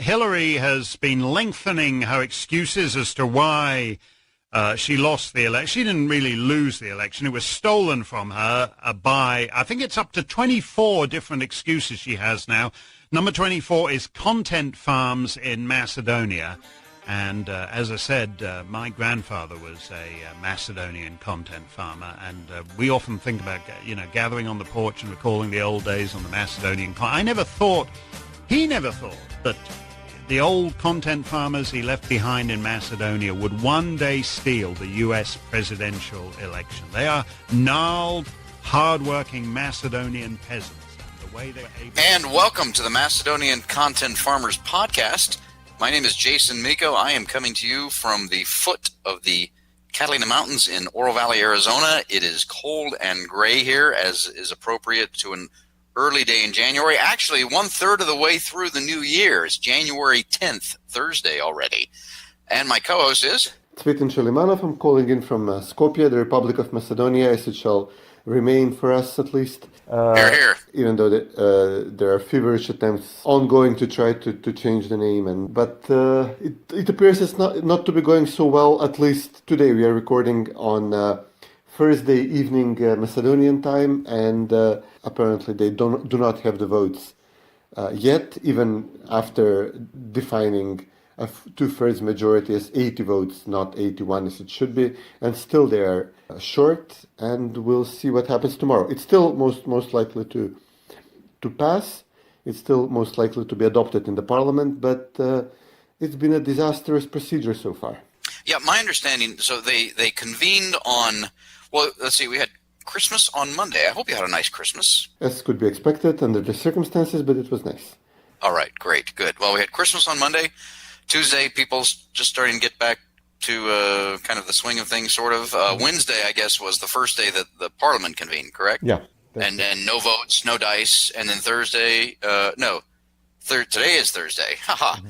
Hillary has been lengthening her excuses as to why she lost the election. She didn't really lose the election. It was stolen from her by, I think it's up to 24 different excuses she has now. Number 24 is content farms in Macedonia. And as I said, my grandfather was a Macedonian content farmer, and we often think about, gathering on the porch and recalling the old days on the Macedonian. He never thought that the old content farmers he left behind in Macedonia would one day steal the U.S. presidential election. They are gnarled, hard-working Macedonian peasants. And the way they were able And welcome to the Macedonian Content Farmers Podcast. My name is Jason Miko. I am coming to you from the foot of the Catalina Mountains in Oro Valley, Arizona. It is cold and gray here, as is appropriate to an early day in January. Actually, 1/3 of the way through the new year. It's January 10th, Thursday already. And my co-host is? Cvetin Chilimanov. I'm calling in from Skopje, the Republic of Macedonia, as it shall remain for us at least. Here, here. Even though there are feverish attempts ongoing to try to change the name, but it appears it's not to be going so well. At least today, we are recording on Thursday evening Macedonian time, and apparently they do not have the votes yet, even after defining a 2/3 majority as 80 votes, not 81 as it should be, and still they are short, and we'll see what happens tomorrow. It's still most likely to pass. It's still most likely to be adopted in the parliament, but it's been a disastrous procedure so far. Yeah, my understanding, so they convened on, well, let's see, we had Christmas on Monday. I hope you had a nice Christmas. As could be expected under the circumstances, but it was nice. All right, great, good. Well, we had Christmas on Monday. Tuesday, people's just starting to get back to kind of the swing of things, sort of. Wednesday, I guess, was the first day that the parliament convened, correct? Yeah. And no votes, no dice. And then Thursday, today is Thursday. Haha.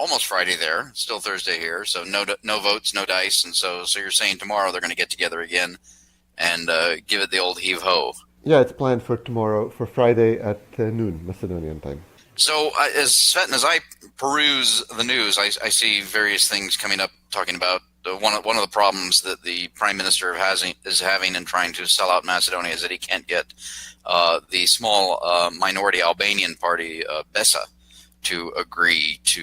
Almost Friday there. Still Thursday here. So no votes, no dice. And so you're saying tomorrow they're going to get together again and give it the old heave-ho. Yeah, it's planned for tomorrow, for Friday at noon, Macedonian time. So as Cvetin, as I peruse the news, I see various things coming up talking about one of the problems that the Prime Minister is having in trying to sell out Macedonia is that he can't get the small minority Albanian party, BESA, to agree to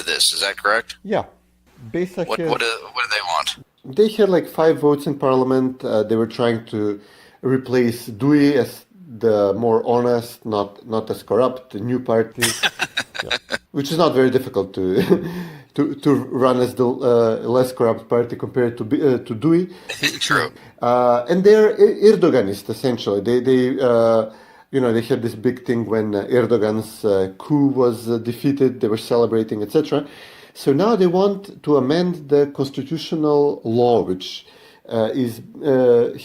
this. Is that correct? Yeah. BESA what do they want? They had like 5 votes in parliament. They were trying to replace DUI as the more honest, not as corrupt new party, yeah. Which is not very difficult to run as the less corrupt party compared to DUI. True. And they're Erdoganist essentially. They had this big thing when Erdogan's coup was defeated. They were celebrating, etc. So now they want to amend the constitutional law, which is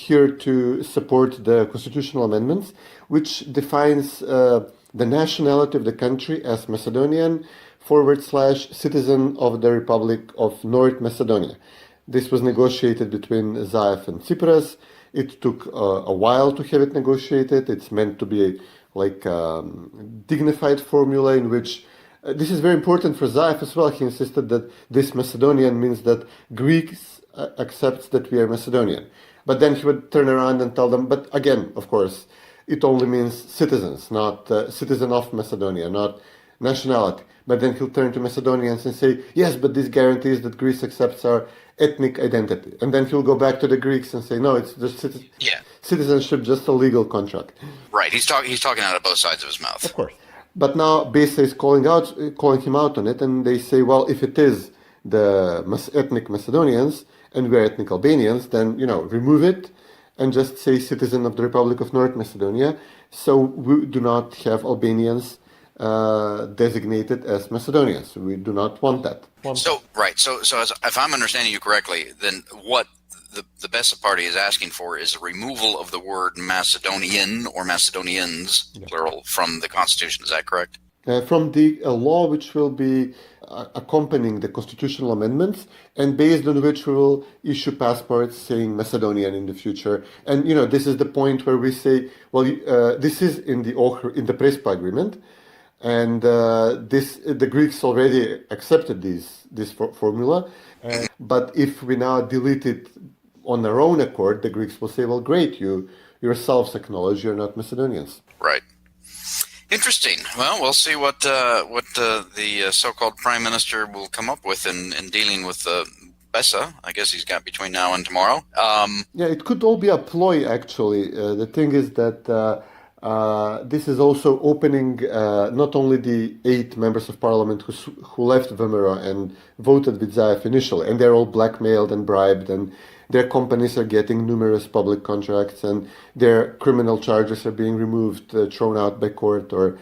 here to support the constitutional amendments, which defines the nationality of the country as Macedonian / citizen of the Republic of North Macedonia. This was negotiated between Zaev and Tsipras. It took a while to have it negotiated. It's meant to be like a dignified formula in which this is very important for Zaev as well. He insisted that this Macedonian means that Greeks accepts that we are Macedonian. But then he would turn around and tell them, but again, of course, it only means citizens, not citizen of Macedonia, not nationality. But then he'll turn to Macedonians and say, yes, but this guarantees that Greece accepts our ethnic identity. And then he'll go back to the Greeks and say, no, it's just citizenship, just a legal contract. Right. He's talking out of both sides of his mouth. Of course. But now BESA is calling him out on it, and they say, well, if it is the ethnic Macedonians and we're ethnic Albanians, then, remove it and just say citizen of the Republic of North Macedonia. So we do not have Albanians designated as Macedonians. We do not want that. So if I'm understanding you correctly, then what the BESA party is asking for is a removal of the word Macedonian or Macedonians, plural, from the Constitution. Is that correct? From the law which will be accompanying the constitutional amendments, and based on which we will issue passports saying Macedonian in the future. And this is the point where we say, well, this is in the Prespa agreement. And the Greeks already accepted this formula. But if we now delete it on their own accord, the Greeks will say, well, great, you yourselves acknowledge you're not Macedonians. Right. Interesting. Well, we'll see what the so-called prime minister will come up with in dealing with Besa. I guess he's got between now and tomorrow. Yeah, it could all be a ploy, actually. The thing is that this is also opening not only the 8 members of parliament who left Vemero and voted with Zaev initially, and they're all blackmailed and bribed, and their companies are getting numerous public contracts, and their criminal charges are being removed, thrown out by court or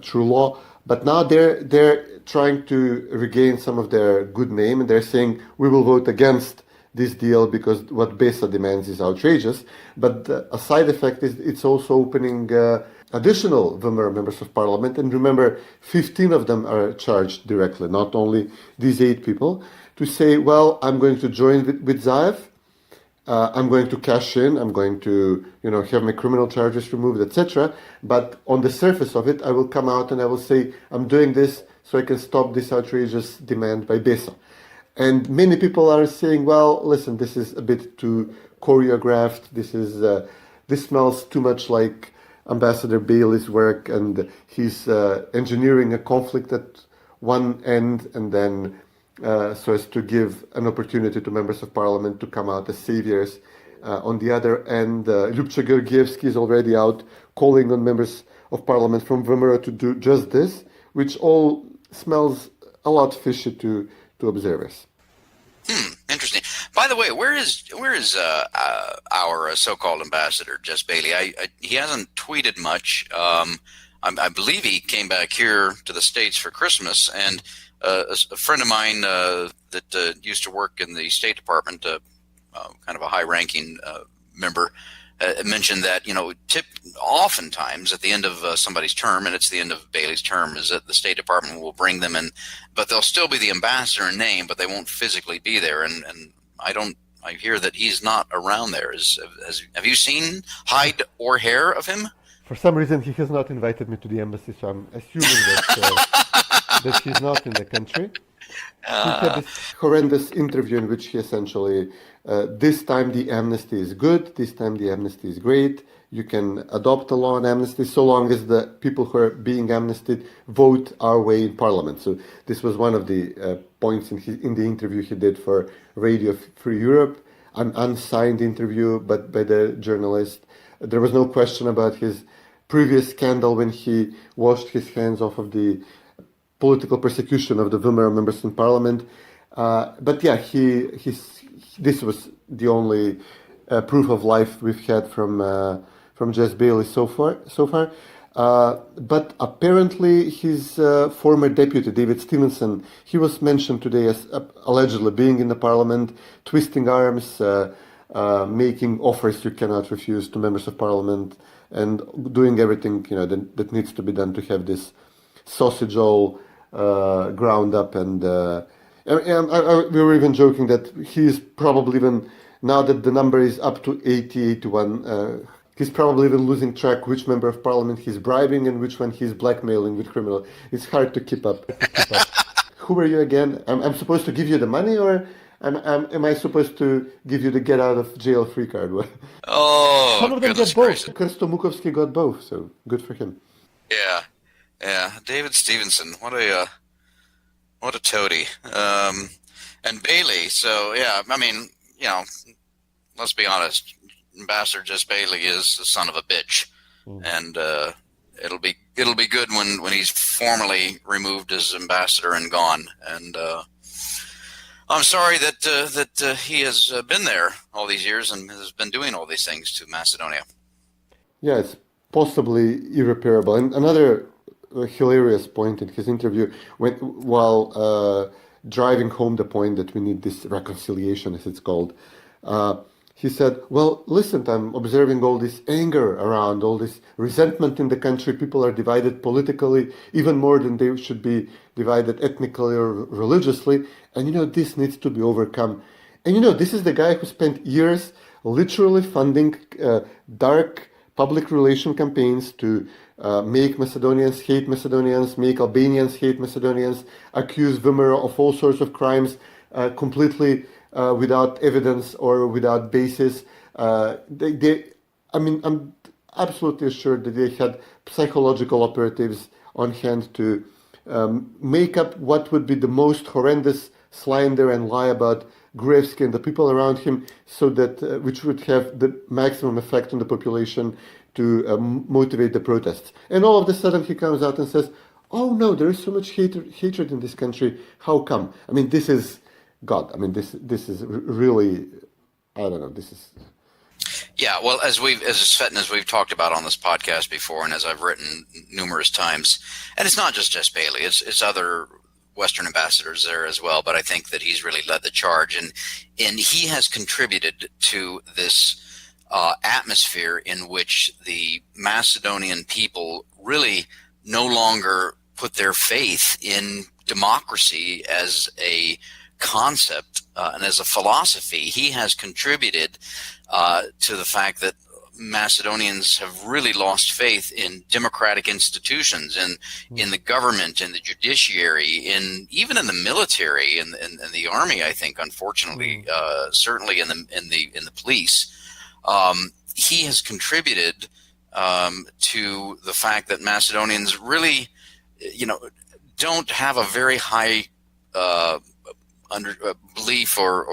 through law. But now they're trying to regain some of their good name, and they're saying we will vote against this deal because what Besa demands is outrageous. But a side effect is it's also opening additional Vemero members of parliament. And remember, 15 of them are charged directly, not only these 8 people, to say, well, I'm going to join with Zaev. I'm going to cash in. I'm going to, have my criminal charges removed, etc. But on the surface of it, I will come out and I will say, I'm doing this so I can stop this outrageous demand by Besa. And many people are saying, well, listen, this is a bit too choreographed. This smells too much like Ambassador Baily's work, and he's engineering a conflict at one end, and then so as to give an opportunity to members of parliament to come out as saviors. On the other end, Ljubcha Georgievsky is already out calling on members of parliament from Vemero to do just this, which all smells a lot fishy to observers. Interesting. By the way, where is our so-called ambassador, Jess Baily? He hasn't tweeted much. I believe he came back here to the States for Christmas, and a friend of mine that used to work in the State Department, kind of a high-ranking member, mentioned that oftentimes at the end of somebody's term, and it's the end of Baily's term, is that the State Department will bring them in, but they'll still be the ambassador in name, but they won't physically be there. And I hear that he's not around there. Have you seen hide or hair of him? For some reason, he has not invited me to the embassy, so I'm assuming that he's not in the country. He had this horrendous interview in which he essentially, this time the amnesty is good, this time the amnesty is great, you can adopt a law on amnesty so long as the people who are being amnestied vote our way in parliament. So this was one of the points in the interview he did for Radio Free Europe, an unsigned interview but by the journalist. There was no question about his previous scandal when he washed his hands off of the political persecution of the Vemero members in parliament. But yeah, this was the only proof of life we've had from Jess Baily so far. But apparently his former deputy, David Stevenson, he was mentioned today as allegedly being in the parliament, twisting arms, making offers you cannot refuse to members of parliament, and doing everything that needs to be done to have this sausage all ground up. And we were even joking that he's probably even, now that the number is up to 81, he's probably even losing track which member of parliament he's bribing and which one he's blackmailing with criminal. It's hard to keep up. Who are you again? I'm supposed to give you the money, or am I supposed to give you the get out of jail free card? Oh, some of them get both. Krsto Mukovsky got both, so good for him. Yeah, David Stevenson, what a toady. And Baily, so yeah, I mean, let's be honest, Ambassador Jess Baily is the son of a bitch, and it'll be good when he's formally removed as ambassador and gone. And I'm sorry that he has been there all these years and has been doing all these things to Macedonia. Yeah, it's possibly irreparable. And another hilarious point in his interview, while driving home the point that we need this reconciliation, as it's called, he said, well, listen, I'm observing all this anger around, all this resentment in the country. People are divided politically, even more than they should be divided ethnically or religiously. And, this needs to be overcome. And, this is the guy who spent years literally funding dark public relation campaigns to make Macedonians hate Macedonians, make Albanians hate Macedonians, accuse Womer of all sorts of crimes completely without evidence or without basis. I'm absolutely assured that they had psychological operatives on hand to make up what would be the most horrendous slander and lie about Gruevski and the people around him, so that which would have the maximum effect on the population to motivate the protests. And all of a sudden he comes out and says, "Oh no, there is so much hatred in this country. How come?" I mean, this is God. I mean, this is really, I don't know. This is. Yeah, well, as Cvetin, as we've talked about on this podcast before, and as I've written numerous times, and it's not just Jess Baily, it's other Western ambassadors there as well, but I think that he's really led the charge, and he has contributed to this atmosphere in which the Macedonian people really no longer put their faith in democracy as a concept and as a philosophy. He has contributed to the fact that Macedonians have really lost faith in democratic institutions, in the government, in the judiciary, even in the military, and the army. I think, unfortunately, certainly in the police, he has contributed to the fact that Macedonians really, don't have a very high belief or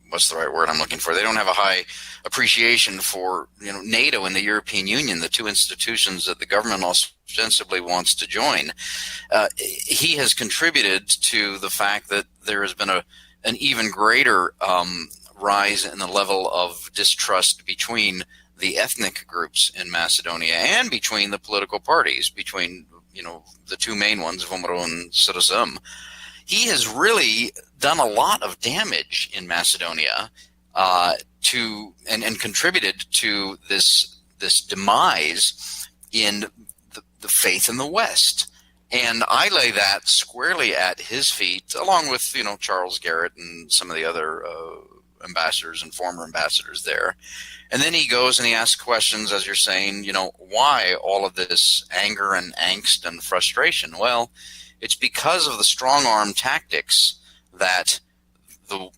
what's the right word I'm looking for? They don't have a high appreciation for NATO and the European Union, the two institutions that the government ostensibly wants to join. He has contributed to the fact that there has been an even greater rise in the level of distrust between the ethnic groups in Macedonia and between the political parties, between the two main ones, Vomero and Citizen. He has really done a lot of damage in Macedonia and contributed to this demise in the faith in the West. And I lay that squarely at his feet, along with Charles Garrett and some of the other ambassadors and former ambassadors there. And then he goes and he asks questions, as you're saying, why all of this anger and angst and frustration? Well, it's because of the strong-arm tactics that the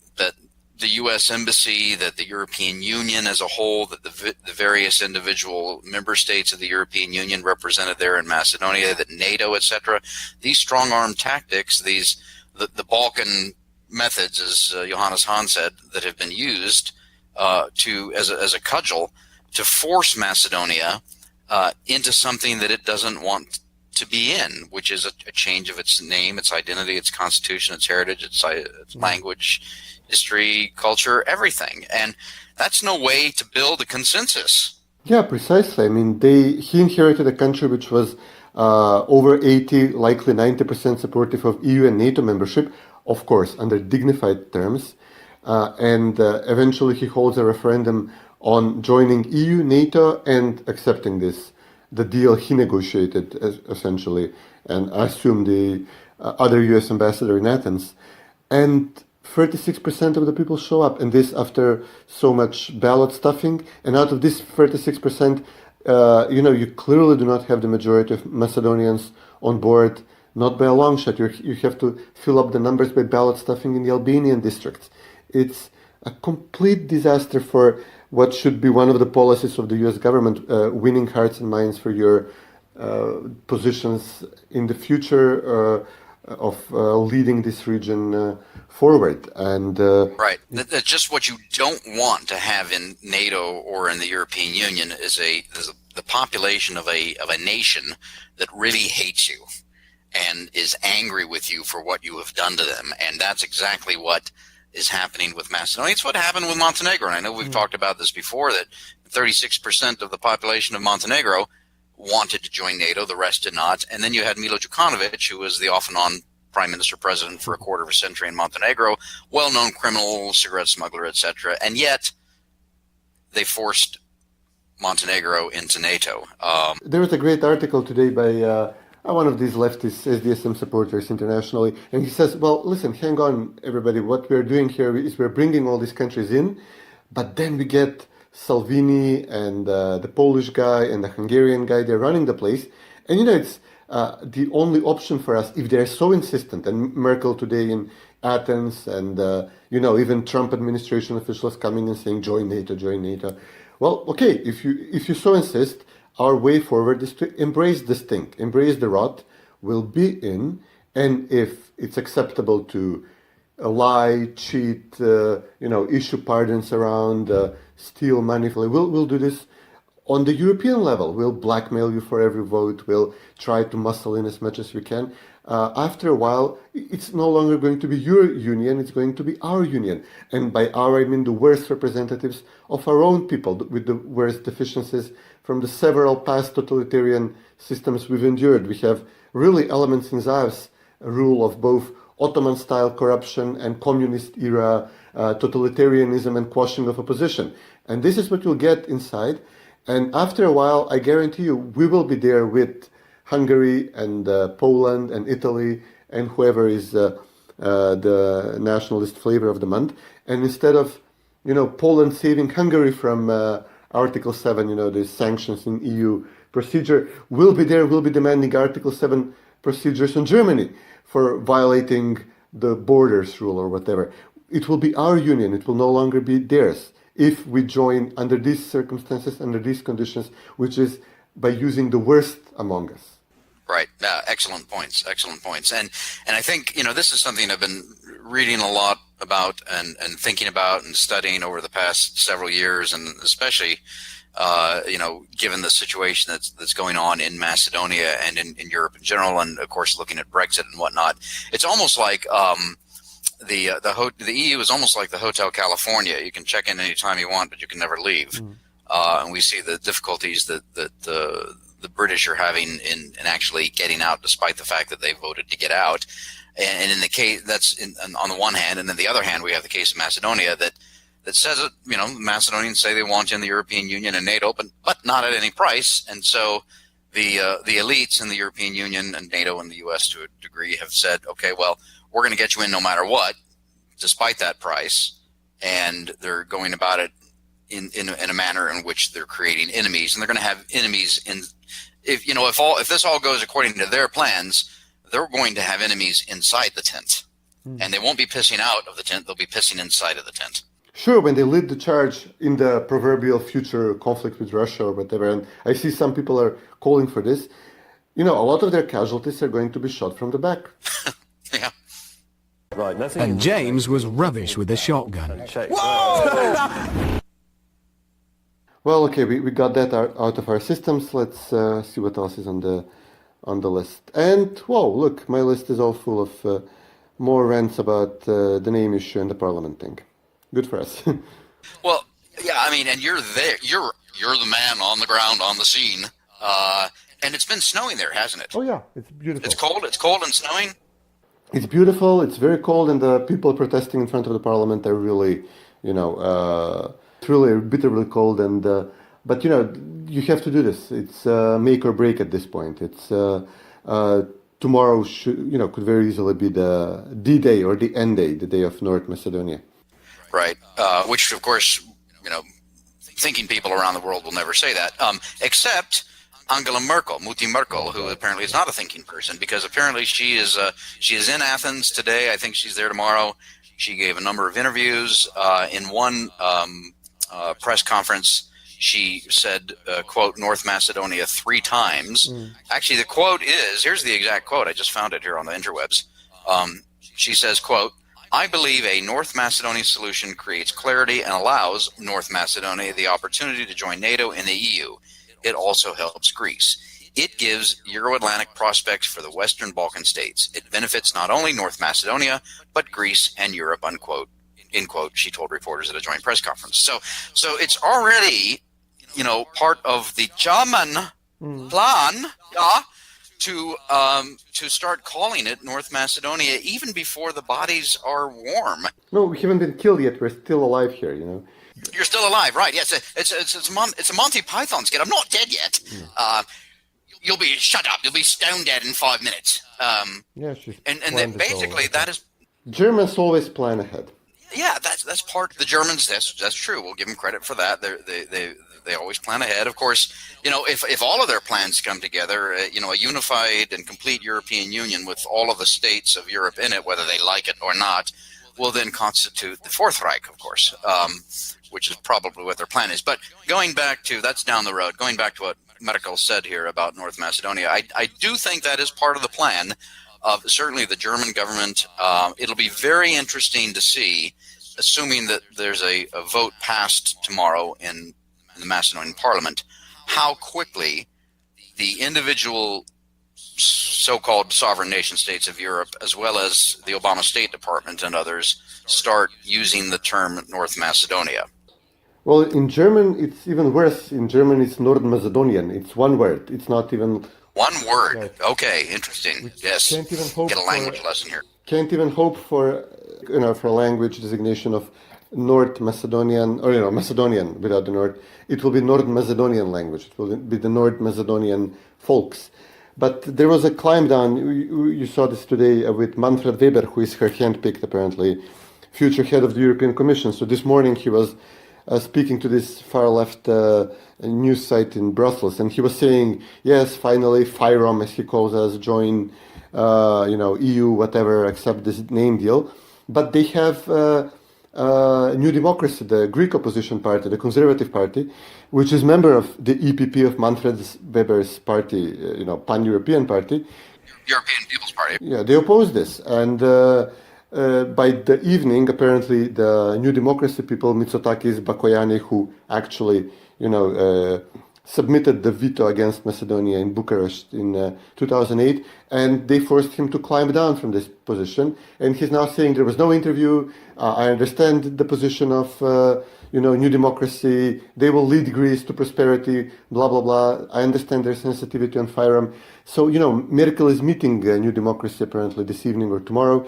U.S. Embassy, that the European Union as a whole, that the various individual member states of the European Union represented there in Macedonia, that NATO, etc. These strong-arm tactics, the Balkan methods, as Johannes Hahn said, that have been used as a cudgel to force Macedonia into something that it doesn't want to be in, which is a change of its name, its identity, its constitution, its heritage, its language, history, culture, everything. And that's no way to build a consensus. Yeah, precisely. I mean, he inherited a country which was over 80, likely 90% supportive of EU and NATO membership, of course, under dignified terms. And eventually he holds a referendum on joining EU, NATO, and accepting the deal he negotiated, essentially, and I assume the other U.S. ambassador in Athens. And 36% of the people show up, and this after so much ballot stuffing. And out of this 36%, you clearly do not have the majority of Macedonians on board, not by a long shot. You have to fill up the numbers by ballot stuffing in the Albanian districts. It's a complete disaster for what should be one of the policies of the U.S. government, winning hearts and minds for your positions in the future of leading this region forward. And right, that's just what you don't want to have in NATO or in the European Union is the population of a nation that really hates you and is angry with you for what you have done to them. And that's exactly what is happening with Macedonia. It's what happened with Montenegro. And I know we've talked about this before, that 36% of the population of Montenegro wanted to join NATO, the rest did not. And then you had Milo Djukanovic, who was the off-and-on prime minister-president for a quarter of a century in Montenegro, well-known criminal, cigarette smuggler, etc. And yet they forced Montenegro into NATO. There was a great article today by one of these leftist SDSM supporters internationally, and he says, well, listen, hang on, everybody. What we're doing here is we're bringing all these countries in, but then we get Salvini and the Polish guy and the Hungarian guy, they're running the place. And, it's the only option for us if they're so insistent. And Merkel today in Athens and, even Trump administration officials coming and saying, join NATO, join NATO. Well, okay, if you so insist, our way forward is to embrace this thing, embrace the rot, we'll be in, and if it's acceptable to lie, cheat, issue pardons around, steal money, we'll do this on the European level. We'll blackmail you for every vote, we'll try to muscle in as much as we can. After a while, it's no longer going to be your union, it's going to be our union. And by our, I mean the worst representatives of our own people with the worst deficiencies from the several past totalitarian systems we've endured. We have really elements in Tsar's rule of both Ottoman-style corruption and communist-era totalitarianism and quashing of opposition. And this is what you'll get inside. And after a while, I guarantee you, we will be there with Hungary and Poland and Italy and whoever is the nationalist flavor of the month. And instead of, Poland saving Hungary from Article 7, the sanctions in EU procedure, we'll be there, we'll be demanding Article 7 procedures on Germany for violating the borders rule or whatever. It will be our union, it will no longer be theirs if we join under these circumstances, under these conditions, which is by using the worst among us. Right. Excellent points. Excellent points. And I think, this is something I've been reading a lot about and thinking about and studying over the past several years, and especially, given the situation that's going on in Macedonia and in Europe in general, and of course looking at Brexit and whatnot. It's almost like the EU is almost like the Hotel California. You can check in anytime you want, but you can never leave. And we see the difficulties that the British are having in actually getting out, despite the fact that they voted to get out. And in the case on the one hand, and then the other hand, we have the case of Macedonia that says that Macedonians say they want in the European Union and NATO, but not at any price. And so the elites in the European Union and NATO and the U.S. to a degree have said, okay, well, we're going to get you in no matter what, despite that price. And they're going about it in a manner in which they're creating enemies, and they're going to have enemies if this all goes according to their plans, they're going to have enemies inside the tent, and they won't be pissing out of the tent; they'll be pissing inside of the tent. Sure, when they lead the charge in the proverbial future conflict with Russia or whatever, and I see some people are calling for this, a lot of their casualties are going to be shot from the back. Yeah. Right, and James was rubbish with a shotgun. Whoa! Well, okay, we got that out of our systems. Let's see what else is on the list. And, whoa, look, my list is all full of more rants about the name issue and the parliament thing. Good for us. Well, yeah, I mean, and you're there. You're the man on the ground, on the scene. And it's been snowing there, hasn't it? Oh, yeah, it's beautiful. It's cold and snowing? It's beautiful, it's very cold, and the people protesting in front of the parliament are really, it's really bitterly cold, and but you have to do this. It's make or break at this point. It's tomorrow could very easily be the D-Day or the N-Day, the day of North Macedonia. Right, which of course, thinking people around the world will never say that, except Angela Merkel, Mutti Merkel, who apparently is not a thinking person, because apparently she is in Athens today. I think she's there tomorrow. She gave a number of interviews. In one press conference, she said, quote, North Macedonia 3 times. Actually, the quote is, here's the exact quote. I just found it here on the interwebs. She says, quote, I believe a North Macedonia solution creates clarity and allows North Macedonia the opportunity to join NATO and the EU. It also helps Greece. It gives Euro-Atlantic prospects for the Western Balkan states. It benefits not only North Macedonia, but Greece and Europe, unquote, in quote, she told reporters at a joint press conference. So it's already, part of the German plan, to start calling it North Macedonia even before the bodies are warm. No, we haven't been killed yet. We're still alive here, You're still alive, right? Yes, it's a Monty Python skit. I'm not dead yet. You'll be shut up. You'll be stone dead in 5 minutes. Yeah, she's and then basically that is. Germans always plan ahead. Yeah, that's part of the Germans. That's true. We'll give them credit for that. They always plan ahead. Of course, if all of their plans come together, a unified and complete European Union with all of the states of Europe in it, whether they like it or not, will then constitute the Fourth Reich, of course, which is probably what their plan is. But going back to that's down the road. Going back to what Merkel said here about North Macedonia, I do think that is part of the plan of certainly the German government. It'll be very interesting to see, assuming that there's a vote passed tomorrow in the Macedonian parliament, how quickly the individual so-called sovereign nation states of Europe, as well as the Obama State Department and others, start using the term North Macedonia. Well, in German, it's even worse. In German, it's North Macedonian. It's one word. It's not even... One word. Right. Okay, interesting. Yes. Can't even hope Get a language lesson here. Can't even hope for a language designation of North Macedonian, or Macedonian without the North. It will be North Macedonian language. It will be the North Macedonian folks. But there was a climb down. You saw this today with Manfred Weber, who is her handpicked, apparently, future head of the European Commission. So this morning he was speaking to this far-left news site in Brussels, and he was saying, yes, finally, FYROM, as he calls us, join, EU, whatever, accept this name deal. But they have New Democracy, the Greek opposition party, the Conservative Party, which is member of the EPP of Manfred Weber's party, pan-European party. European People's Party. Yeah, they oppose this, and by the evening, apparently, the New Democracy people, Mitsotakis, Bakoyani, who actually, submitted the veto against Macedonia in Bucharest in 2008, and they forced him to climb down from this position. And he's now saying there was no interview. I understand the position of, New Democracy. They will lead Greece to prosperity, blah, blah, blah. I understand their sensitivity on FYROM. So, Merkel is meeting New Democracy apparently this evening or tomorrow,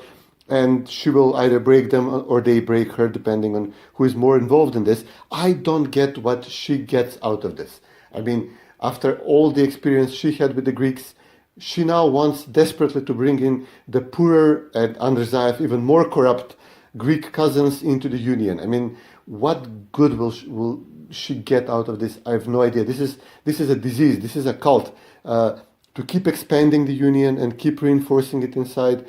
and she will either break them or they break her, depending on who is more involved in this. I don't get what she gets out of this. I mean, after all the experience she had with the Greeks, she now wants desperately to bring in the poorer and under Zaev even more corrupt Greek cousins into the Union. I mean, what good will she get out of this? I have no idea. This is a disease. This is a cult. To keep expanding the Union and keep reinforcing it inside.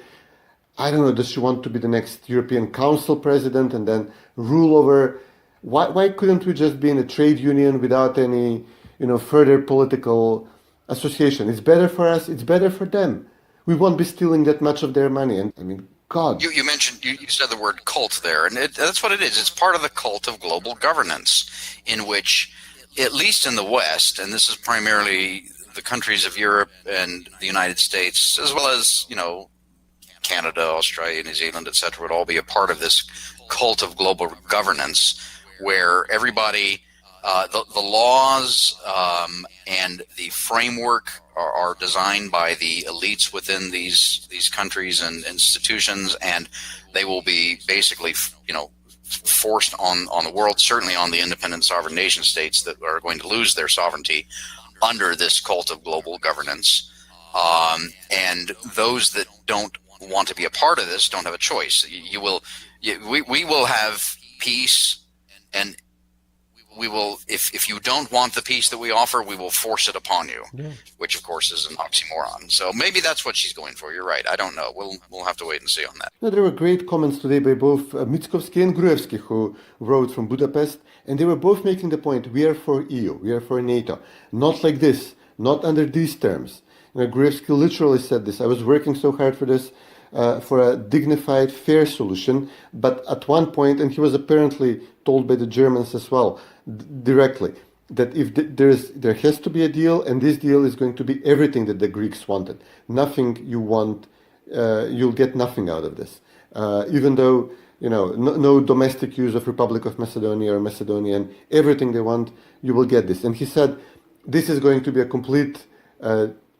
I don't know, does she want to be the next European Council president and then rule over... Why couldn't we just be in a trade union without any, further political association? It's better for us, it's better for them. We won't be stealing that much of their money. And I mean, God. You mentioned, you said the word cult there, and that's what it is. It's part of the cult of global governance, in which, at least in the West, and this is primarily the countries of Europe and the United States, as well as, Canada, Australia, New Zealand, etc., would all be a part of this cult of global governance, where everybody, the laws and the framework are designed by the elites within these countries and institutions, and they will be basically, forced on the world, certainly on the independent sovereign nation states that are going to lose their sovereignty under this cult of global governance. And those that don't want to be a part of this don't have a choice. We will have peace, and we will, if you don't want the peace that we offer, we will force it upon you, which of course is an oxymoron. So maybe that's what she's going for. You're right. I don't know. We'll have to wait and see on that. No, there were great comments today by both Mickovsky and Gruevski, who wrote from Budapest, and they were both making the point, we are for EU, we are for NATO. Not like this, not under these terms. Gruevski literally said this. I was working so hard for this, for a dignified, fair solution, but at one point, and he was apparently told by the Germans as well, directly, that if there has to be a deal, and this deal is going to be everything that the Greeks wanted. Nothing you want, you'll get nothing out of this. Even though, no domestic use of Republic of Macedonia or Macedonian, everything they want, you will get this. And he said, this is going to be a complete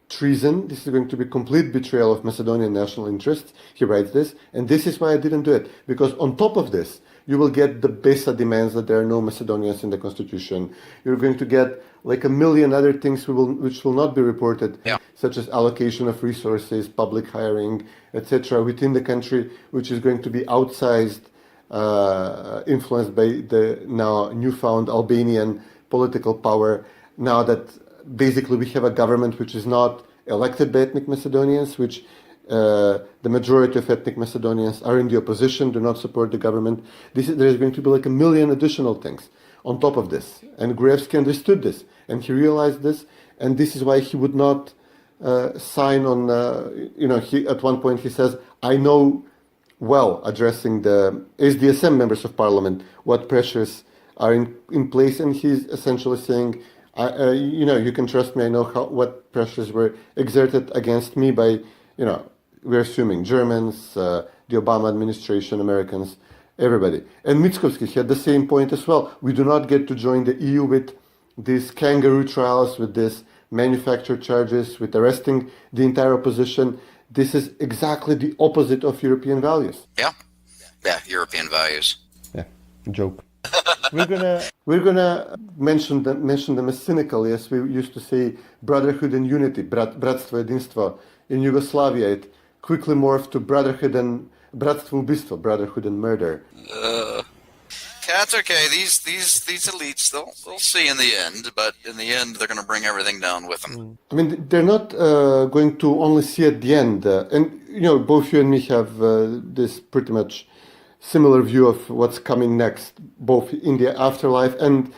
treason. This is going to be complete betrayal of Macedonian national interests. He writes this, and this is why I didn't do it, because on top of this, you will get the BESA demands that there are no Macedonians in the constitution. You're going to get like a million other things which will not be reported, such as allocation of resources, public hiring, etc. within the country, which is going to be outsized influenced by the now newfound Albanian political power. Now that basically we have a government which is not elected by ethnic Macedonians, which the majority of ethnic Macedonians are in the opposition, do not support the government. There's going to be like a million additional things on top of this. And Gruevski understood this, and he realized this, and this is why he would not sign on, he at one point he says, I know well, addressing the SDSM members of parliament, what pressures are in place, and he's essentially saying, you can trust me, I know what pressures were exerted against me by, we're assuming Germans, the Obama administration, Americans, everybody. And Mickoski had the same point as well. We do not get to join the EU with these kangaroo trials, with these manufactured charges, with arresting the entire opposition. This is exactly the opposite of European values. Yeah, European values. Yeah, joke. We're gonna mention them as cynically as we used to say brotherhood and unity, bratstvo jedinstvo. In Yugoslavia, it quickly morphed to brotherhood and bratstvo ubistvo, brotherhood and murder. That's okay. These elites, they'll see in the end, but in the end, they're going to bring everything down with them. I mean, they're not going to only see at the end, and both you and me have this pretty much similar view of what's coming next, both in the afterlife and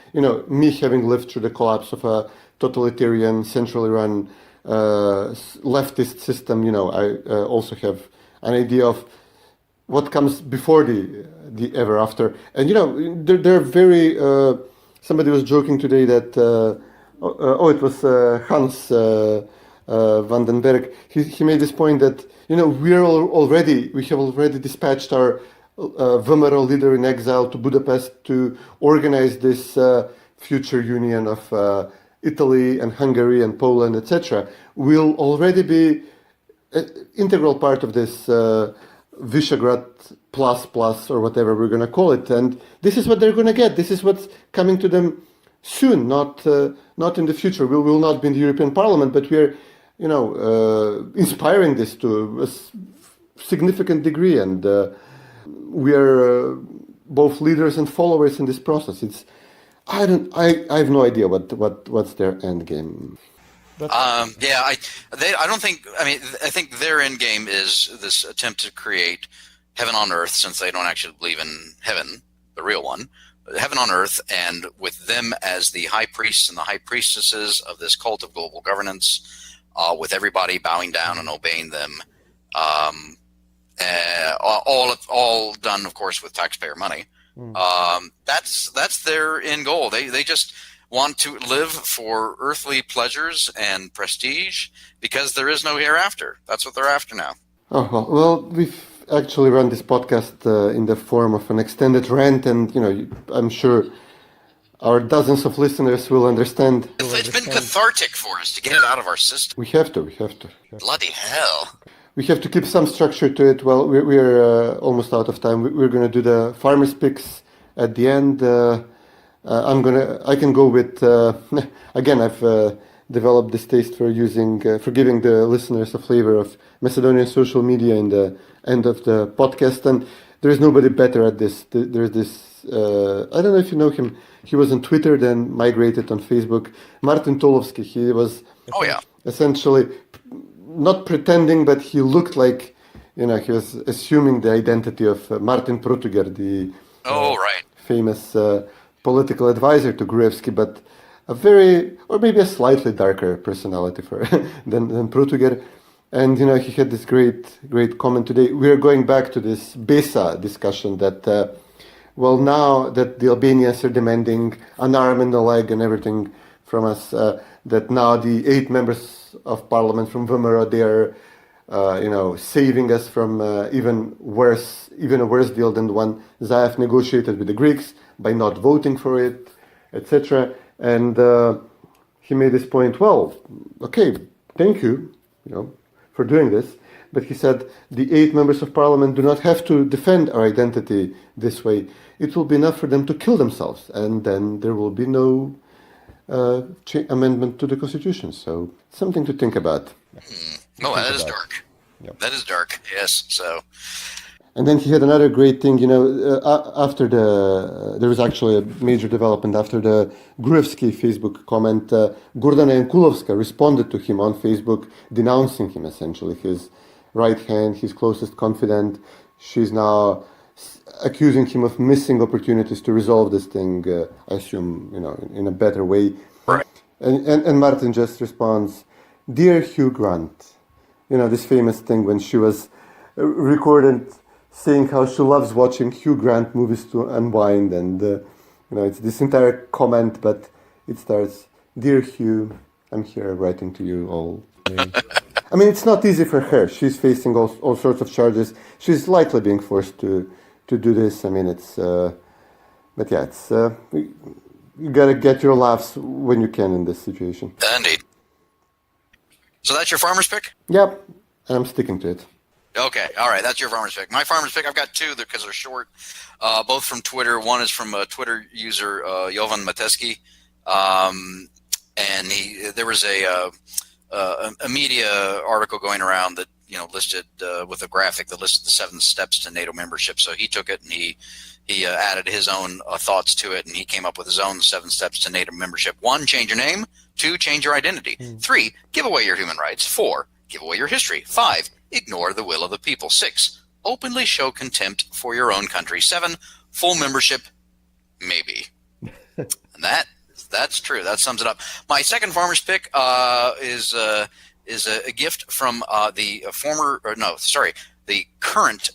me having lived through the collapse of a totalitarian, centrally run leftist system. I also have an idea of what comes before the ever after. And they're very somebody was joking today that it was Hans van den Berg. He made this point that we have already dispatched our VMRO leader in exile to Budapest to organize this future union of Italy and Hungary and Poland, etc. Will already be an integral part of this Visegrad plus or whatever we're going to call it, and this is what they're going to get. This is what's coming to them soon, not in the future. We will not be in the European Parliament, but we're inspiring this to a significant degree, and we are both leaders and followers in this process. I have no idea what's their end game. I think their end game is this attempt to create heaven on earth, since they don't actually believe in heaven, the real one, heaven on earth, and with them as the high priests and the high priestesses of this cult of global governance, with everybody bowing down and obeying them, all done, of course, with taxpayer money. That's their end goal. They just want to live for earthly pleasures and prestige because there is no hereafter. That's what they're after now. Oh, well, we've actually run this podcast in the form of an extended rant, and I'm sure our dozens of listeners will understand. It's been cathartic for us to get it out of our system. We have to. Bloody hell. We have to keep some structure to it. Well, we're almost out of time. We're going to do the farmers' picks at the end. I can go with, again, I've developed this taste for giving the listeners a flavor of Macedonian social media in the end of the podcast, and there's nobody better at this. There's this, I don't know if you know him, he was on Twitter, then migrated on Facebook, Martin Tolovsky. He was essentially not pretending, but he looked like, he was assuming the identity of Martin Protuger, the famous political advisor to Gruevski, but a very, or maybe a slightly darker personality than Protuger. And, he had this great comment today. We are going back to this BESA discussion that, now that the Albanians are demanding an arm and a leg and everything from us, that now the 8 members of parliament from VMRO, they are, saving us from even a worse deal than the one Zaev negotiated with the Greeks by not voting for it, etc. And he made this point, well, okay, thank you, for doing this. But he said the 8 members of parliament do not have to defend our identity this way. It will be enough for them to kill themselves, and then there will be no amendment to the constitution. So something to think about. No, that is dark. Yep. That is dark, yes. So And then he had another great thing, after there was actually a major development after the Gruevski Facebook comment. Gordana Yankulovska responded to him on Facebook, denouncing him essentially, his right hand, his closest confidant. She's now accusing him of missing opportunities to resolve this thing, I assume, in a better way. Right. And Martin just responds, "Dear Hugh Grant," this famous thing when she was recorded saying how she loves watching Hugh Grant movies to unwind, and it's this entire comment, but it starts, "Dear Hugh, I'm here writing to you all." I mean, it's not easy for her. She's facing all sorts of charges. She's likely being forced to do this. I mean, but yeah, you gotta get your laughs when you can in this situation. Indeed. So that's your farmer's pick? Yep, and I'm sticking to it. Okay, all right, that's your farmer's pick. My farmer's pick, I've got two because they're short, both from Twitter. One is from a Twitter user, Jovan Mateski, and there was a media article going around that listed with a graphic that listed the 7 steps to NATO membership. So he took it and he added his own thoughts to it, and he came up with his own 7 steps to NATO membership. 1, change your name. 2, change your identity. 3, give away your human rights. 4, give away your history. 5, ignore the will of the people. 6, openly show contempt for your own country. 7, full membership, maybe. And that's true. That sums it up. My second farmer's pick is a gift from the current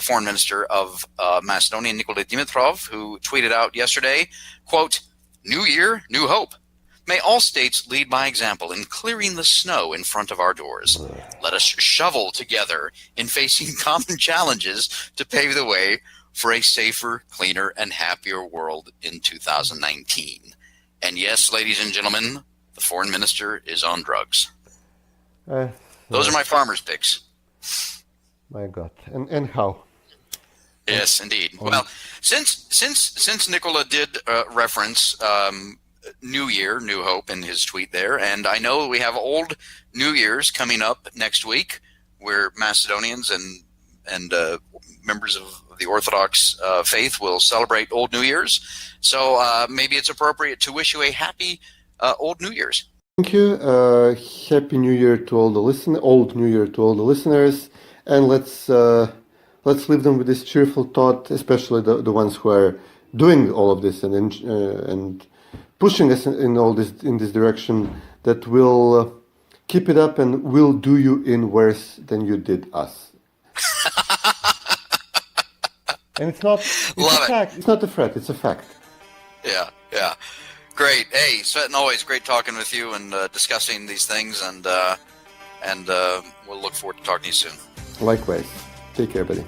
foreign minister of Macedonia, Nikola Dimitrov, who tweeted out yesterday, quote, "New year, new hope. May all states lead by example in clearing the snow in front of our doors. Let us shovel together in facing common challenges to pave the way for a safer, cleaner, and happier world in 2019. And yes, ladies and gentlemen, the foreign minister is on drugs." Those are my farmer's picks. My God, and how? Yes, indeed. Well, since Nicola did reference New Year, New Hope in his tweet there, and I know we have Old New Year's coming up next week, where Macedonians and members of the Orthodox faith will celebrate Old New Year's. So maybe it's appropriate to wish you a happy Old New Year's. Thank you. Happy New Year to all the Old New Year to all the listeners, and let's leave them with this cheerful thought, especially the ones who are doing all of this and pushing us in this direction, that will keep it up and will do you in worse than you did us. And it's not a fact. It's not a threat. It's a fact. Yeah. Great. Hey, Cvetin, always great talking with you and discussing these things, and we'll look forward to talking to you soon. Likewise. Take care, buddy.